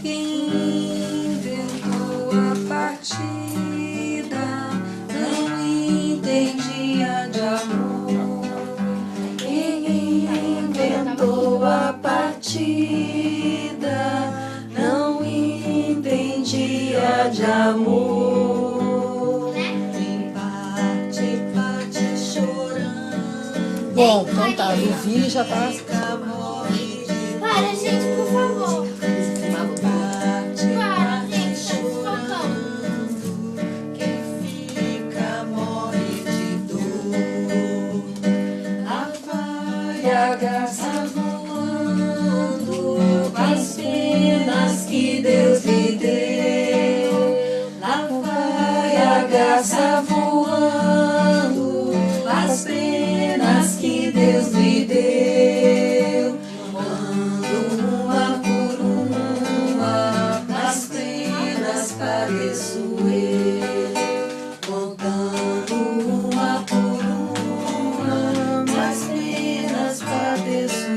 Quem inventou a partida não entendia de amor. Quem inventou a partida não entendia de amor. Parte chorando. Bom, então tá, o Vini já tá. Para, gente, por favor. Para, gente, tá sufocando. Quem fica morre de dor. Lá vai a garça voando, as penas que Deus lhe deu. Lá vai a garça voando, as penas que Deus lhe deu. Uma por uma, as penas padeço eu. Contando uma por uma, as penas padeço eu.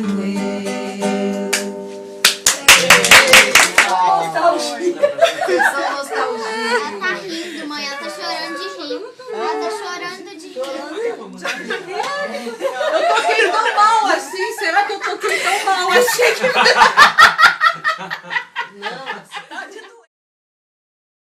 Ela tá rindo, mãe. Ela tá chorando de rir. Ela tá chorando de rir. Eu toquei tão mal assim? Será que eu toquei tão mal assim?